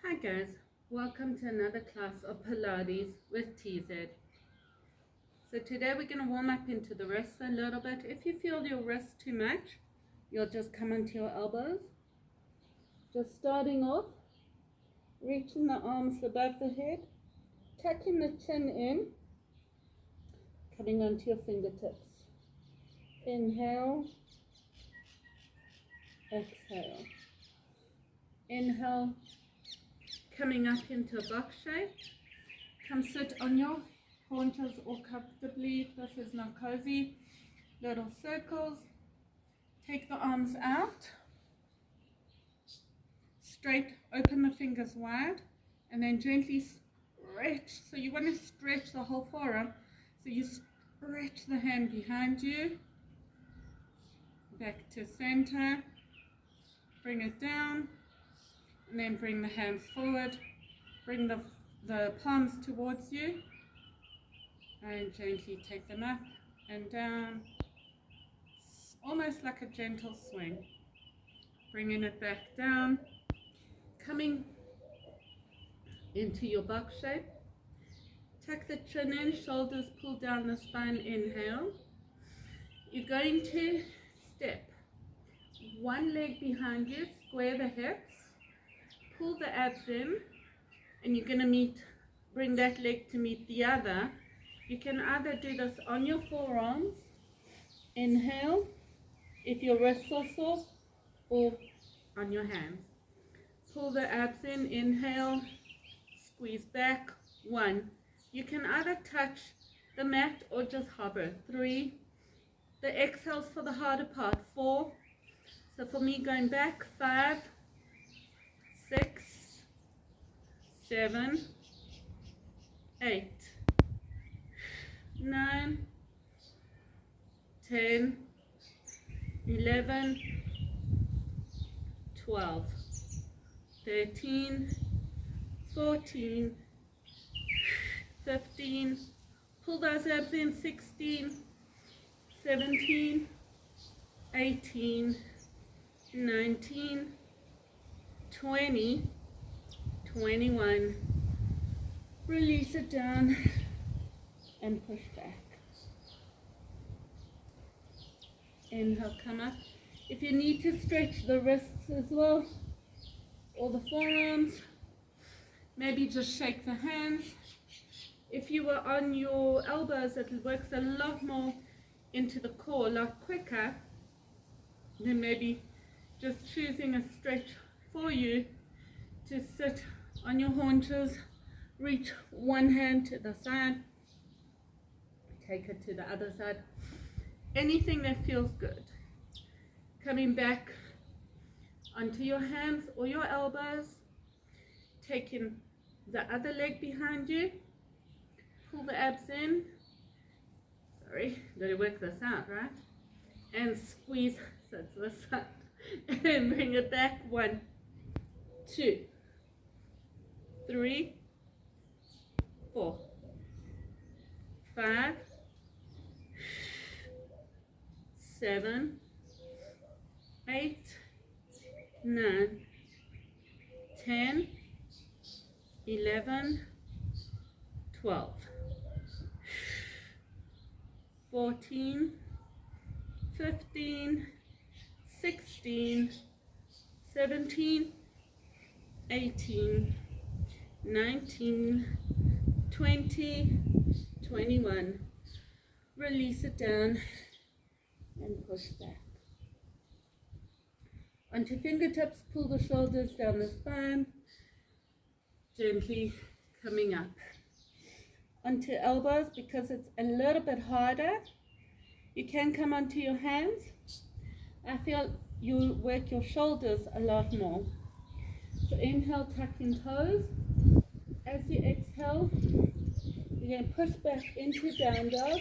Hi guys, welcome to another class of Pilates with TZ. So today we're going to warm up into the wrists a little bit. If you feel your wrists too much, you'll just come onto your elbows. Just starting off, reaching the arms above the head, tucking the chin in, coming onto your fingertips. Inhale, exhale. Inhale, coming up into a box shape. Come sit on your haunches or comfortably. This is not cozy. Little circles. Take the arms out. Straight, open the fingers wide, and then gently stretch. So you want to stretch the whole forearm. So you stretch the hand behind you. Back to center. Bring it down. And then bring the hands forward. Bring the palms towards you. And gently take them up and down. Almost like a gentle swing. Bringing it back down. Coming into your box shape. Tuck the chin in, shoulders pull down the spine, inhale. You're going to step one leg behind you, square the hips, pull the abs in, and you're going to bring that leg to meet the other. You can either do this on your forearms, inhale, if your wrists are sore, or on your hands. Pull the abs in, inhale, squeeze back, 1. You can either touch the mat or just hover, 3. The exhales for the harder part, 4. So for me going back, 5, 6, 7, 8, 9, 10, 11, 12, 13, 14, 15, pull those abs in, 16, 17, 18, 19, 20, 21, release it down and push back. Inhale, come up. If you need to stretch the wrists as well, or the forearms, maybe just shake the hands. If you were on your elbows, it works a lot more into the core, a lot quicker than maybe just choosing a stretch for you to sit on your haunches, reach one hand to the side, take it to the other side, anything that feels good. Coming back onto your hands or your elbows, taking the other leg behind you, pull the abs in, gotta work this out, right? And squeeze, so it's this side, and bring it back, 1, 2, 3, 4, 5, 7, 8, 9, 10, 11, 12, 14, 15, 16, 17, 18, 19, 20, 21. Release it down and push back. Onto fingertips, pull the shoulders down the spine, gently coming up. Onto elbows, because it's a little bit harder, you can come onto your hands. I feel you'll work your shoulders a lot more. So inhale, tuck in toes. As you exhale, you're going to push back into down dog.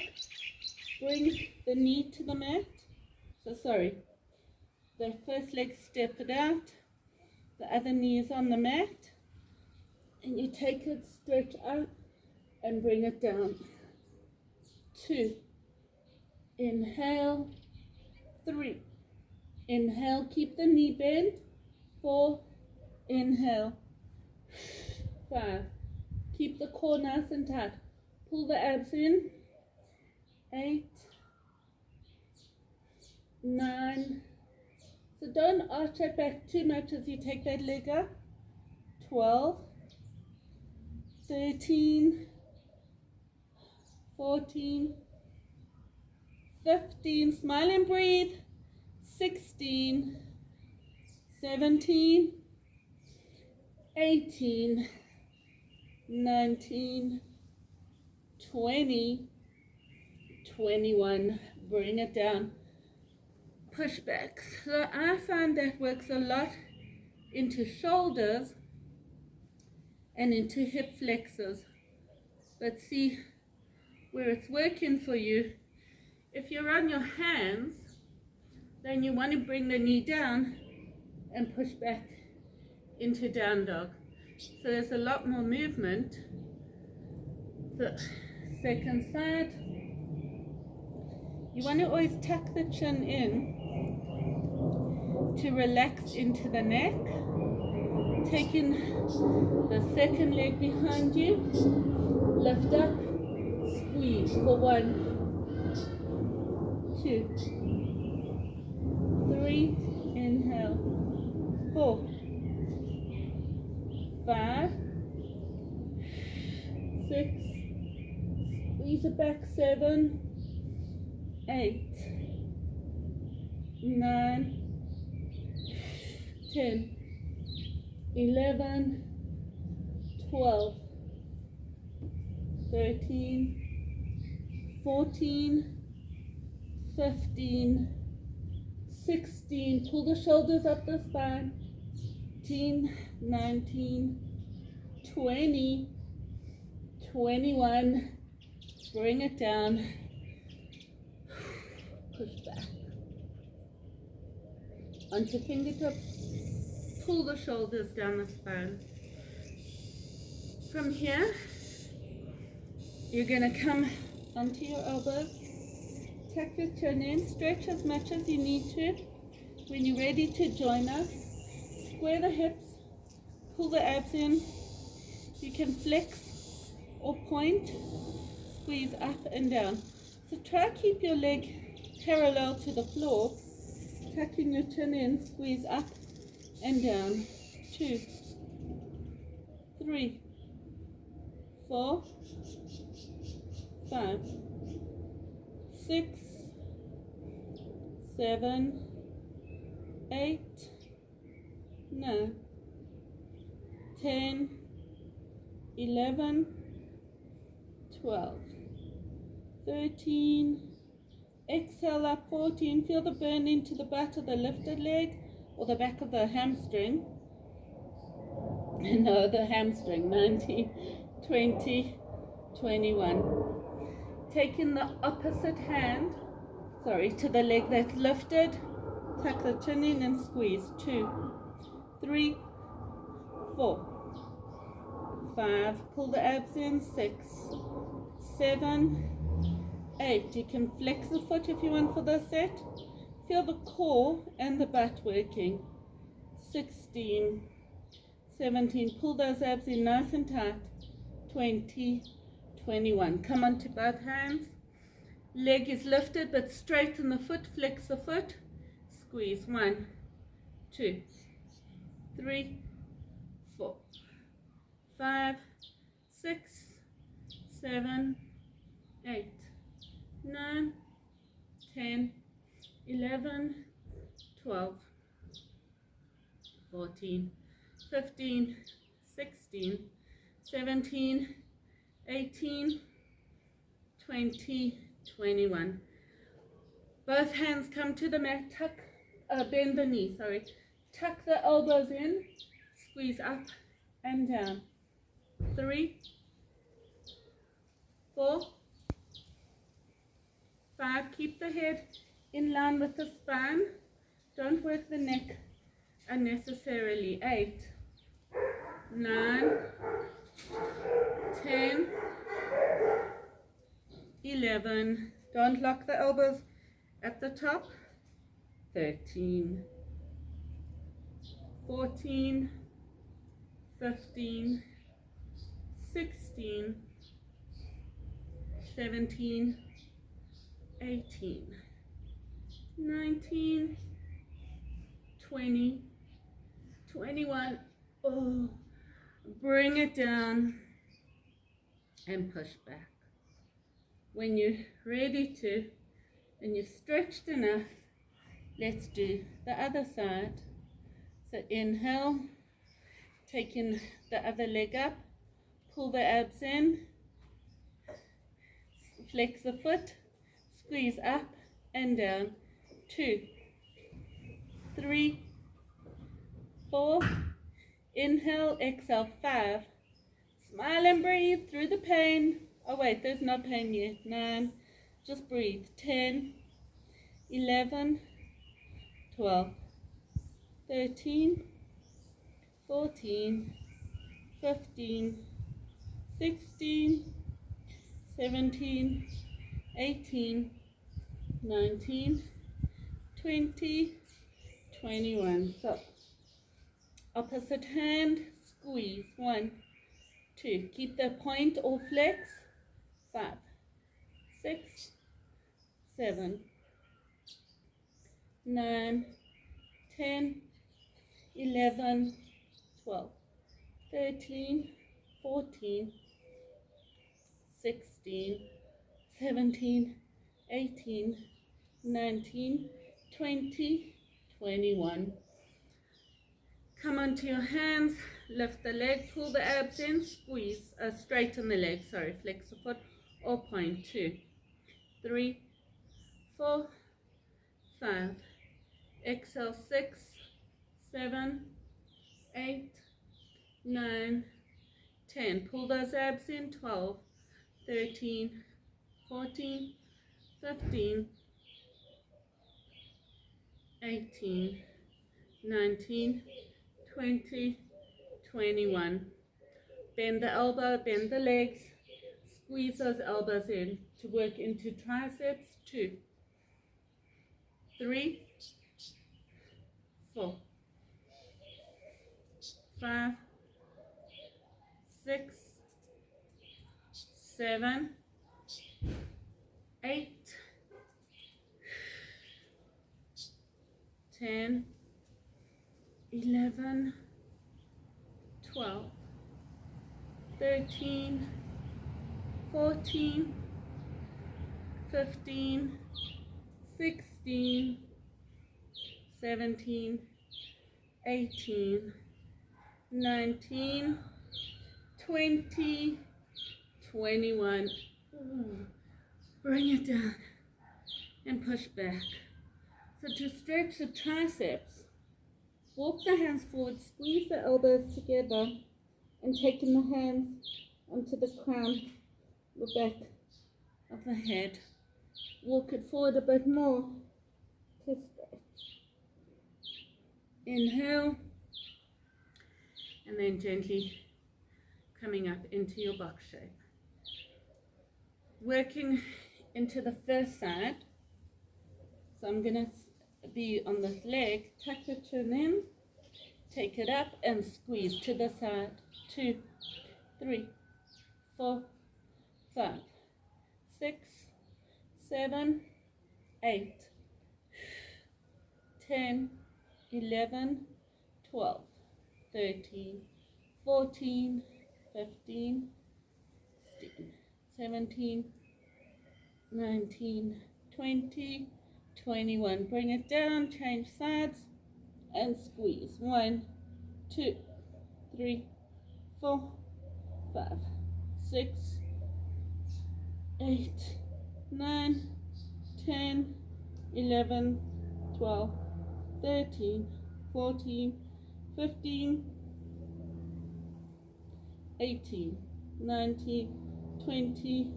Bring the knee to the mat. The first leg, step it out. The other knee is on the mat. And you take it, stretch out, and bring it down. 2. Inhale. 3. Inhale, keep the knee bent. 4. Inhale. 5. Keep the core nice and tight. Pull the abs in. 8, 9. So don't arch it back too much as you take that leg up. 12, 13, 14, 15. Smile and breathe. 16, 17, 18, 19, 20, 21. Bring it down. Push back. So I find that works a lot into shoulders and into hip flexors. But see where it's working for you. If you're on your hands, then you want to bring the knee down and push back into down dog. So there's a lot more movement. The second side. You want to always tuck the chin in to relax into the neck. Taking the second leg behind you. Lift up, squeeze for 1, 2, 3, inhale, 4, 5, 6, squeeze it back, 7, 8, 9, 10, 11, 12, 13, 14, 15, 16, pull the shoulders up the spine, 18, 19, 20, 21, bring it down, push back, onto fingertips, pull the shoulders down the spine. From here, you're going to come onto your elbows, tuck your chin in, stretch as much as you need to. When you're ready to join us, square the hips, pull the abs in. You can flex or point, squeeze up and down. So try to keep your leg parallel to the floor, tucking your chin in, squeeze up and down. 2, 3, 4, 5, 6, 7, 8, 9, 10, 11, 12, 13, exhale up, 14, feel the burn into the butt of the lifted leg or the back of the hamstring. No, the hamstring. 19, 20, 21. Taking the opposite hand, to the leg that's lifted, tuck the chin in and squeeze. 2, 3, 4, 5, pull the abs in. 6, 7, 8. You can flex the foot if you want for the set. Feel the core and the butt working. 16, 17, pull those abs in nice and tight. 20, 21. Come onto both hands. Leg is lifted but straighten the foot, flex the foot, squeeze. 1, 2, 3, 4, 5, 6, 7, 8, 9, 10, 11, 12, 14, 15, 16, 17, 18, 20, 21. Both hands come to the mat, bend the knee, tuck the elbows in, squeeze up and down. 3, 4, 5, keep the head in line with the spine, don't work the neck unnecessarily. 8, 9, 10, 11, don't lock the elbows at the top. 13, 14, 15, 16, 17, 18, 19, 20, 21. Oh, bring it down and push back. When you're ready to, and you've stretched enough, let's do the other side. So inhale, taking the other leg up, pull the abs in, flex the foot, squeeze up and down. 2, 3, 4, inhale, exhale, 5. Smile and breathe through the pain. Oh wait, there's no pain yet. 9, just breathe. 10, 11, 12, 13, 14, 15, 16, 17, 18, 19, 20, 21. So opposite hand, squeeze. 1, 2. Keep the point or flex. 5, 6, 7, 9, 10, 11, 12, 13, 14, 16, 17, 18, 19, 20, 21. Come onto your hands, lift the leg, pull the abs in, squeeze, straighten the leg, flex the foot or point. 2, 3, 4, 5, exhale, 6, 7, 8, 9, 10. Pull those abs in. 12, 13, 14, 15, 18, 19, 20, 21. Bend the elbow, bend the legs, squeeze those elbows in to work into triceps. 2, 3, 4, 5, 6, 7, 8, 10, 11, 12, 13, 14, 15, 16, 17, 18, 19, 20, 21. Bring it down and push back. So to stretch the triceps, walk the hands forward, squeeze the elbows together, and taking the hands onto the crown, the back of the head. Walk it forward a bit more to stretch. Inhale, and then gently coming up into your box shape. Working into the first side. So I'm going to be on this leg, tuck the chin in, take it up and squeeze to the side. 2, 3, 4, 5, 6, 7, 8, 10, 11, 12, 13, 14, 15, 16, 17, 19, 20, 21. Bring it down, change sides, and squeeze. 1, 2, 3, 4, 5, 6, 8, 9, 10, 11, 12, 13, 14, 15, 18, 19, 20,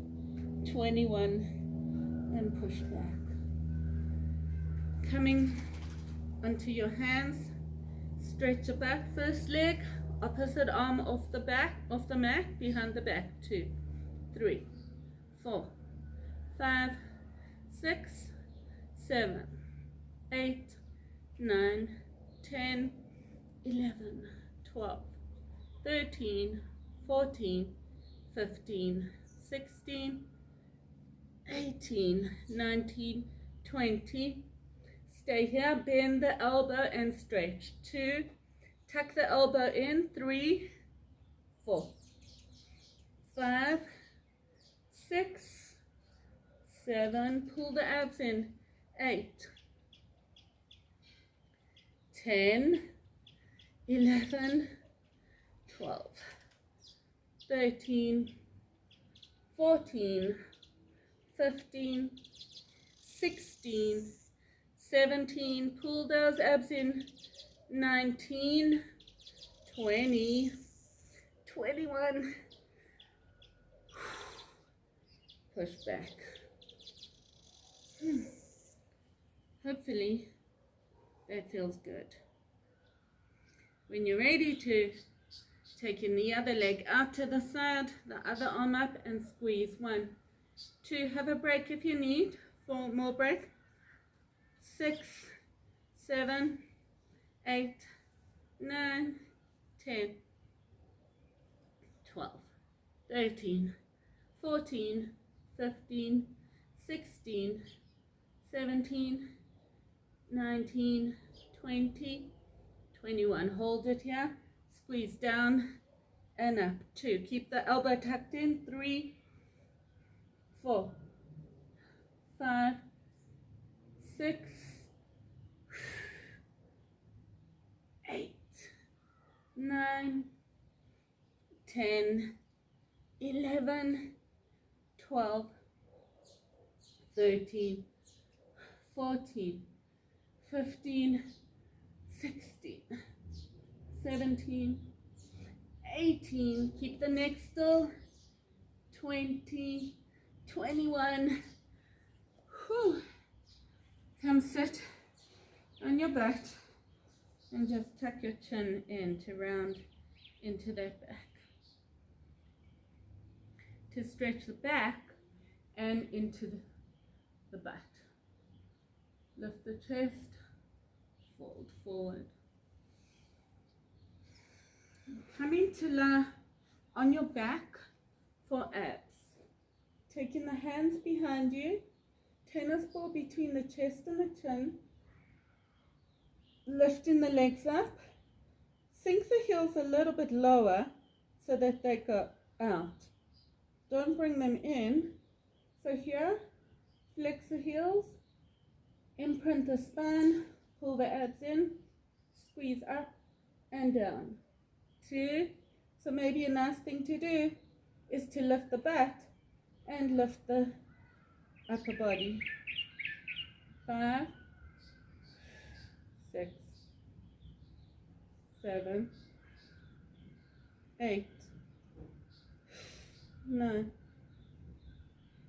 21, and push back. Coming onto your hands, stretch your back, first leg, opposite arm off the back, off the mat, behind the back. 2, 3, 4, 5, 6, 7, 8, 9, 10, 11, 12, 13, 14, 15, 16, 18, 19, 20. Stay here, bend the elbow and stretch. 2, tuck the elbow in. 3, 4, 5, 6, 7, pull the abs in. 8, 10, 11, 12, 13, 14, 15, 16, 17, pull those abs in. 19, 20, 21, push back. Hopefully that feels good. When you're ready to take in the other leg out to the side, the other arm up and squeeze. 1, 2, have a break if you need. 4 more break. 6, 7, 8, 9, 10, 12, 13, 14, 15, 16, 17, 19, 20, 21. Hold it here. Squeeze down and up. 2. Keep the elbow tucked in. 3, 4, 5, 6, 8, 9, 10, 11, 12, 13, 14, 15, 16, 17, 18, keep the neck still. 20, 21. Whew. Come sit on your butt and just tuck your chin in to round into that back. To stretch the back and into the butt. Lift the chest, fold forward. Coming to lie on your back for abs. Taking the hands behind you, tennis ball between the chest and the chin, lifting the legs up, sink the heels a little bit lower so that they go out. Don't bring them in. So here, flex the heels, imprint the spine, pull the abs in, squeeze up and down. 2, so maybe a nice thing to do is to lift the butt and lift the upper body. 5, 6, 7, 8, 9,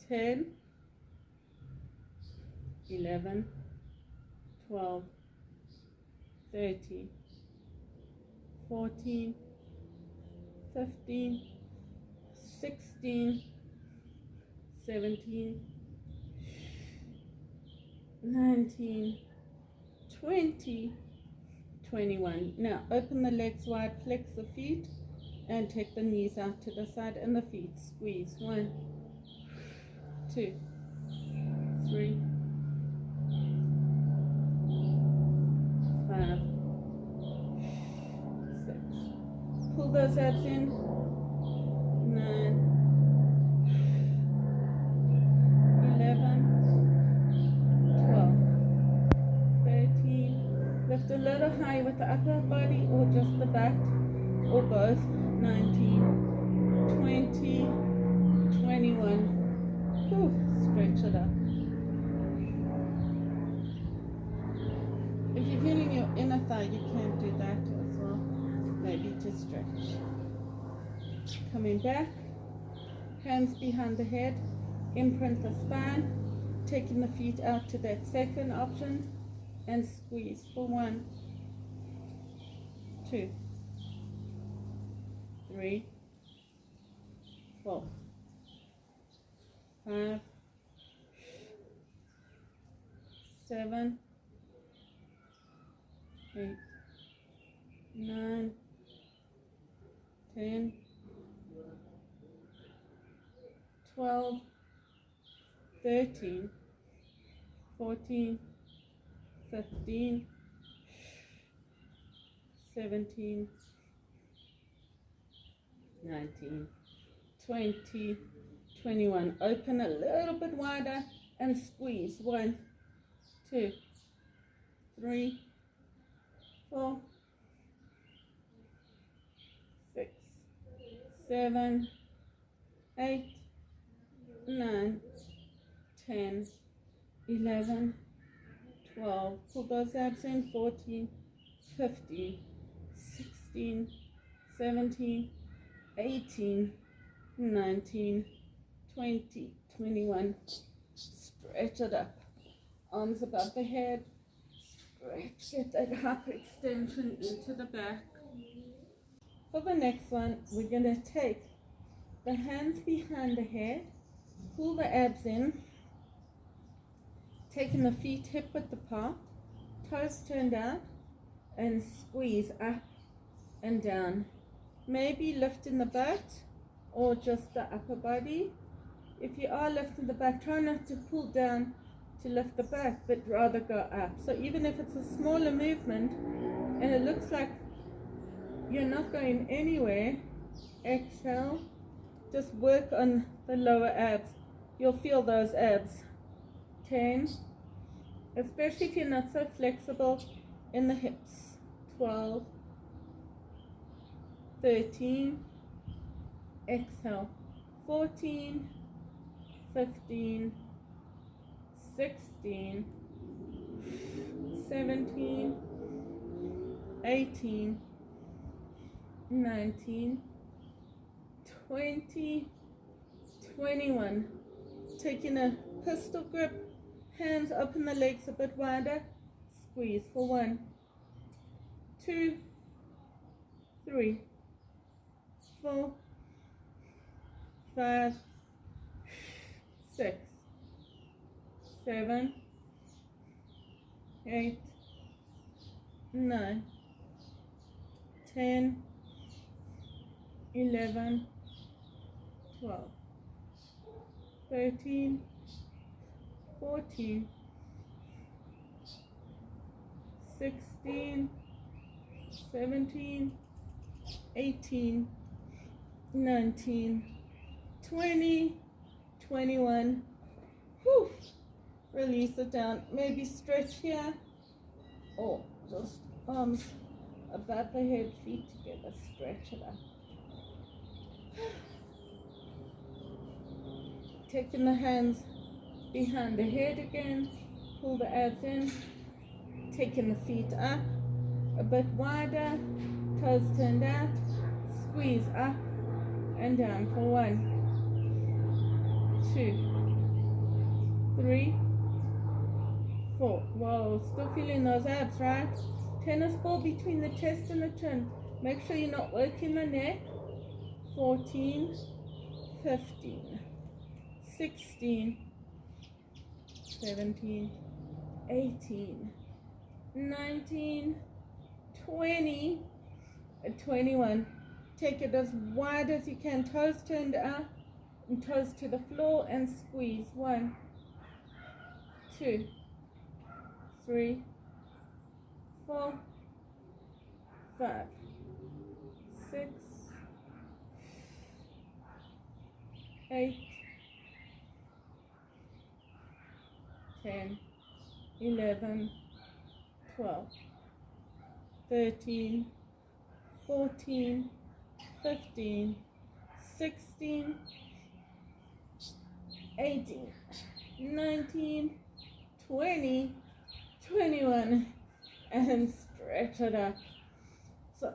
10, 11, 12, 13, 14, 15, 16, 17, 19, 20, 21. Now open the legs wide, flex the feet, and take the knees out to the side and the feet. Squeeze. 1, 2, 3, 5, 6. Pull those abs in. 9, 11, 12, 13. Lift a little high with the upper body or just the back or both. 19, 20, 21. Whew, stretch it up. If you're feeling your inner thigh, you can do that as well. Maybe to stretch. Coming back, hands behind the head, imprint the spine, taking the feet out to that second option, and squeeze for 1, 2, 3, 4, 5, 7, 8, 9, 10, 12, 13, 14, 15, 17, 19, 20, 21. Open a little bit wider and squeeze. 1, 2, 3, 4, 6, 7, 8, 9, 10, 11, 12. Pull those abs in. 14, 15, 16, 17, 18, 19, 20, 21. Stretch it up. Arms above the head. Stretch it, that hip extension into the back. For the next one, we're going to take the hands behind the head, pull the abs in, taking the feet hip width apart, toes turned out, and squeeze up and down. Maybe lifting the butt or just the upper body. If you are lifting the butt, try not to pull down to lift the butt, but rather go up. So even if it's a smaller movement and it looks like you're not going anywhere, exhale. Just work on the lower abs. You'll feel those abs. 10, especially if you're not so flexible in the hips. 12, 13, exhale. 14, 15, 16, 17, 18, 19, 20, 21. Taking a pistol grip, hands open the legs a bit wider, squeeze for 1, 2, 3, 4, 5, 6, 7, 8, 9, 10, 11, 12, 13, 14, 16, 17, 18, 19, 20, 21. Whew. Release it down. Maybe stretch here or just arms above the head, feet together. Stretch it up. Taking the hands behind the head again, pull the abs in, taking the feet up a bit wider, toes turned out, squeeze up and down for 1, 2, 3, 4. Whoa, still feeling those abs, right? Tennis ball between the chest and the chin. Make sure you're not working the neck. 14, 15, 16, 17, 18, 19, 20, and 21. Take it as wide as you can, toes turned out and toes to the floor, and squeeze. 1, 2, 3, 4, 5, 6, 8, 10, 11, 12, 13, 14, 15, 16, 18, 19, 20, 21, and stretch it up. So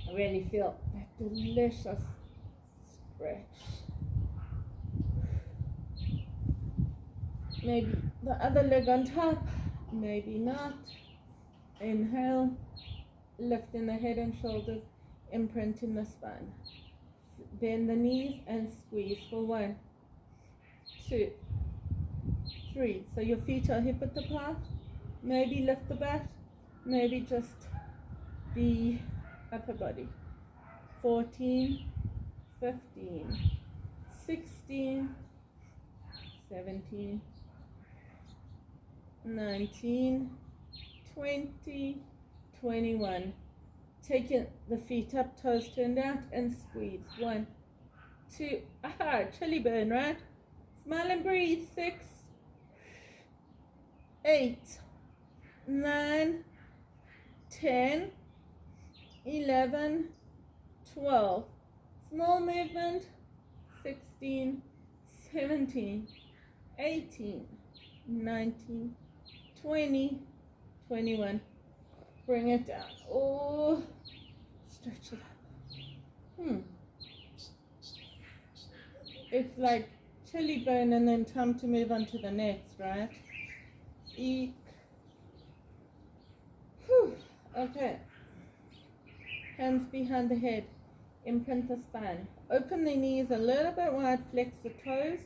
I really feel that delicious stretch. Maybe the other leg on top, maybe not. Inhale, lifting the head and shoulders, imprinting the spine. Bend the knees and squeeze for 1, 2, 3. So your feet are hip width apart. Maybe lift the butt, maybe just the upper body. 14, 15, 16, 17, 19, 20, 21. Taking the feet up, toes turned out, and squeeze. 1, 2, aha, chilly burn, right? Smile and breathe. 6, 8, 9, 10, 11, 12. Small movement. 16, 17, 18, 19, 20, 21. Bring it down. Oh, stretch it up. It's like chilly bone and then time to move on to the next, right? Eek. Whew. Okay. Hands behind the head. Imprint the spine. Open the knees a little bit wide. Flex the toes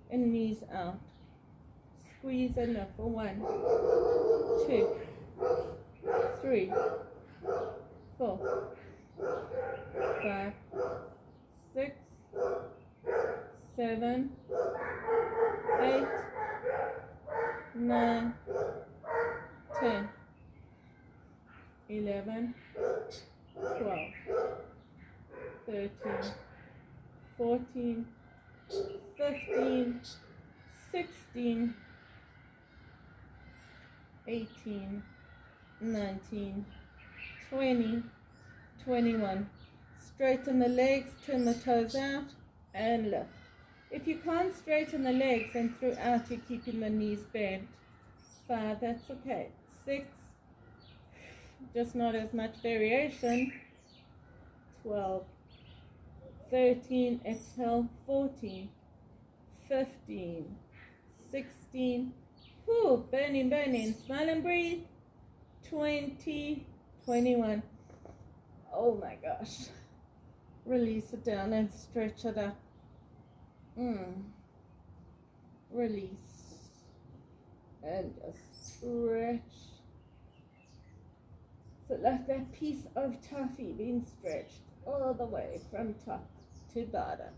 and knees out. Squeeze and lift for 1, 2, 3, 4, 5, 6, 7, 8, 9, 10, 11, 12, 13, 14, 15, 16, 18, 19, 20, 21. Straighten the legs, turn the toes out, and lift. If you can't straighten the legs and throughout you're keeping the knees bent, 5, that's okay. 6, just not as much variation. 12, 13, exhale. 14, 15, 16, whoo, burning, burning, smile and breathe. 20, 21. Oh my gosh. Release it down and stretch it up. Release. And just stretch. So like that piece of toffee being stretched all the way from top to bottom.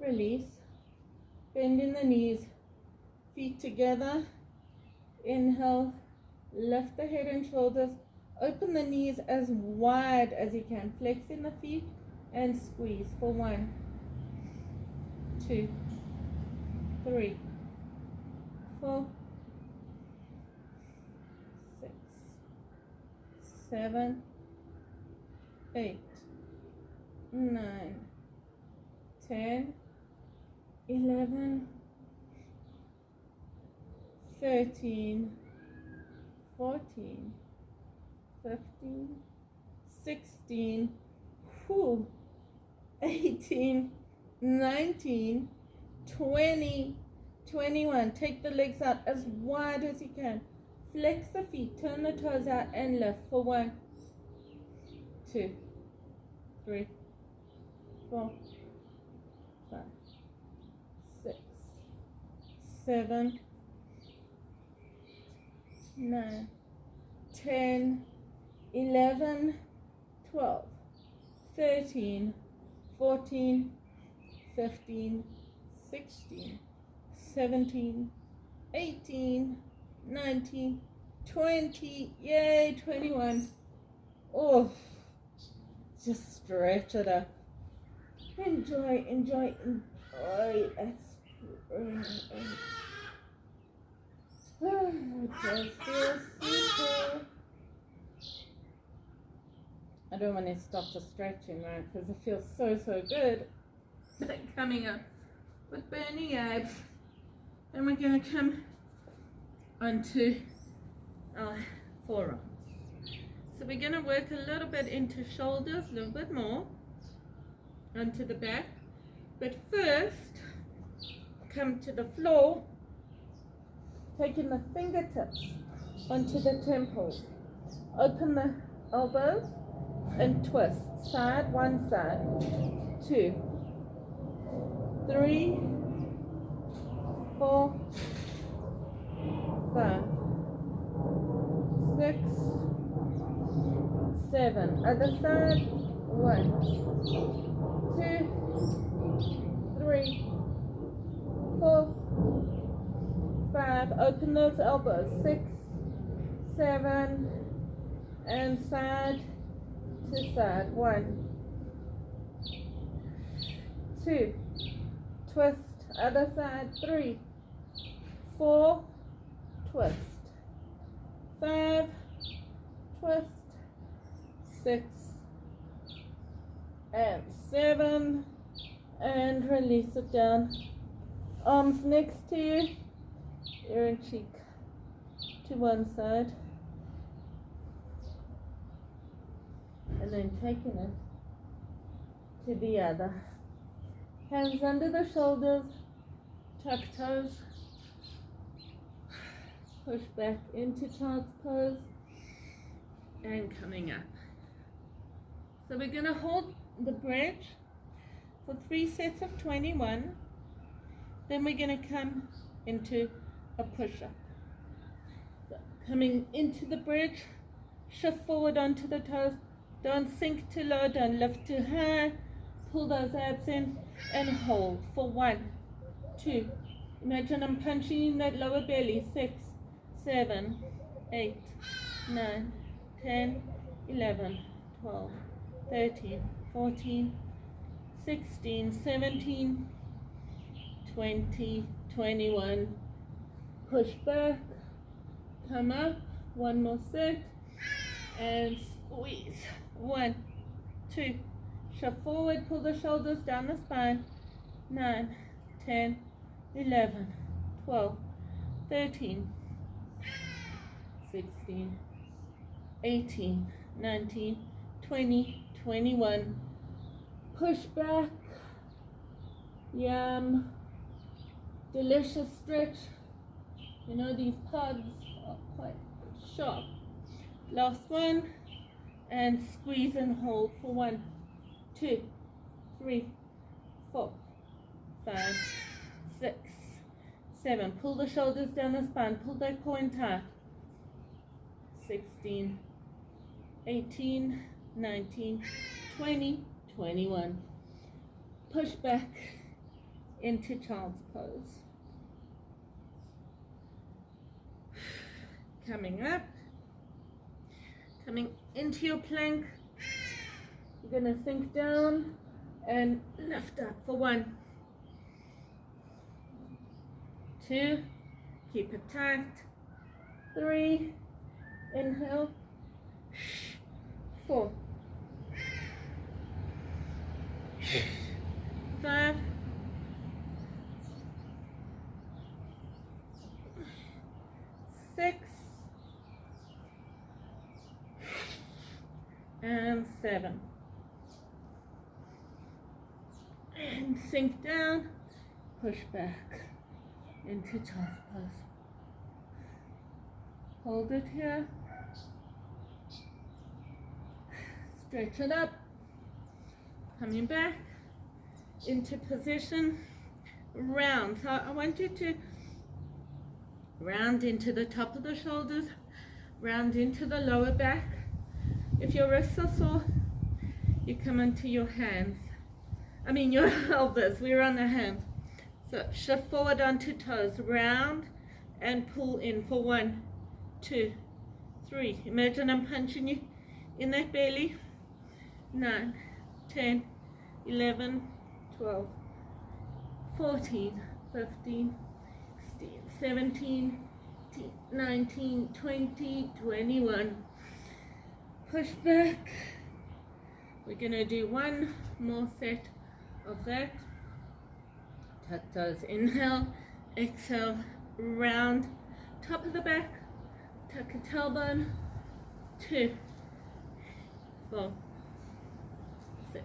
Release. Bending the knees. Feet together. Inhale. Lift the head and shoulders. Open the knees as wide as you can. Flexing the feet and squeeze for 1, 2, 3, 4, 6, 7, 8, 9, 10, 11, 13, 14, 15, 16, 18, 19, 20, 21. Take the legs out as wide as you can. Flex the feet, turn the toes out and lift for 1, 2, 3, 4, 5, 6, 7, 9, 10, 11, 12, 13, 14, 15, 16, 17, 18, 19, 20, yay, 21. Oh, just stretch it up. Enjoy, enjoy, enjoy. Just feel super. I don't want to stop the stretching, right? Because it feels so, so good. Coming up with burning abs. And we're going to come onto our forearms. So we're going to work a little bit into shoulders, a little bit more, onto the back. But first, come to the floor, taking the fingertips onto the temples. Open the elbows and twist. Side, one side. 2, 3, 4, 5, 6, 7. Other side. 1, 2, 3, 4, 5. Open those elbows. 6, 7, and side to side. 1, 2, twist, other side. 3, 4, twist. 5, twist. 6 and 7, and release it down. Arms next to you, ear and cheek to one side, and then taking it to the other. Hands under the shoulders, tuck toes, push back into child's pose, and coming up. So we're going to hold the bridge for 3 sets of 21. Then we're going to come into a push-up. So coming into the bridge, shift forward onto the toes. Don't sink too low, don't lift too high. Pull those abs in and hold for 1, 2. Imagine I'm punching in that lower belly. 6, 7, 8, 9, 10, 11, 12, 13, 14, 16, 17, 20, 21. Push back, come up, one more set, and squeeze. 1, 2, shift forward, pull the shoulders down the spine. 9, 10, 11, 12, 13, 16, 18, 19, 20, 21. Push back. Yum. Delicious stretch. You know, these pods are quite sharp. Last one. And squeeze and hold for 1, 2, 3, 4, 5, 6, 7. Pull the shoulders down the spine. Pull that core in tight. 16, 18, 19, 20, 21. Push back into child's pose. Coming up, coming into your plank. You're going to sink down and lift up for 1, 2, keep it tight. 3, inhale. 4, 5, 6, and 7. And sink down, push back into child's pose. Hold it here. Stretch it up. Coming back into position. Round. So I want you to round into the top of the shoulders, round into the lower back. If your wrists are sore, you come onto your hands. Your elbows. We're on the hands. So shift forward onto toes, round and pull in for 1, 2, 3. Imagine I'm punching you in that belly. 9, 10, 11, 12, 14, 15, 16, 17, 18, 19, 20, 21. Push back. We're going to do one more set of that. Tuck toes, inhale, exhale, round, top of the back, tuck a tailbone, 2, 4, 6,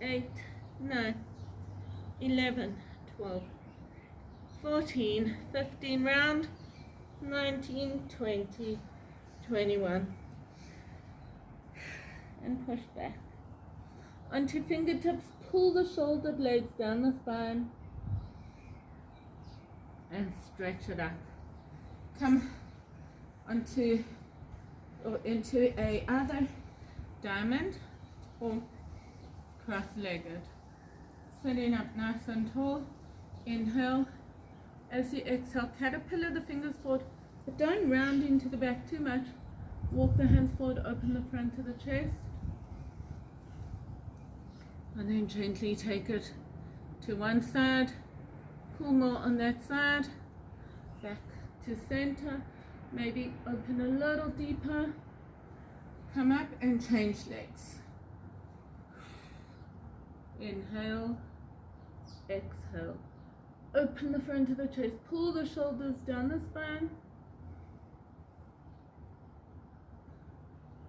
8, 9, 11, 12, 14, 15, round, 19, 20, 21. And push back. Onto fingertips, pull the shoulder blades down the spine and stretch it up. Come onto or into a other diamond or cross-legged. Sitting up nice and tall. Inhale. As you exhale, caterpillar the fingers forward, but don't round into the back too much. Walk the hands forward, open the front of the chest, and then gently take it to one side, pull more on that side, back to center, maybe open a little deeper, come up and change legs. Inhale, exhale. Open the front of the chest, pull the shoulders down the spine.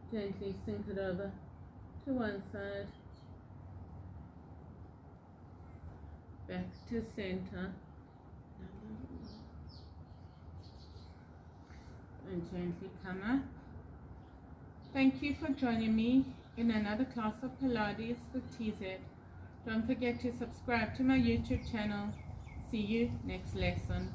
Gently sink it over to one side, back to center, and gently come up. Thank you for joining me in another class of Pilates with TZ. Don't forget to subscribe to my YouTube channel. See you next lesson.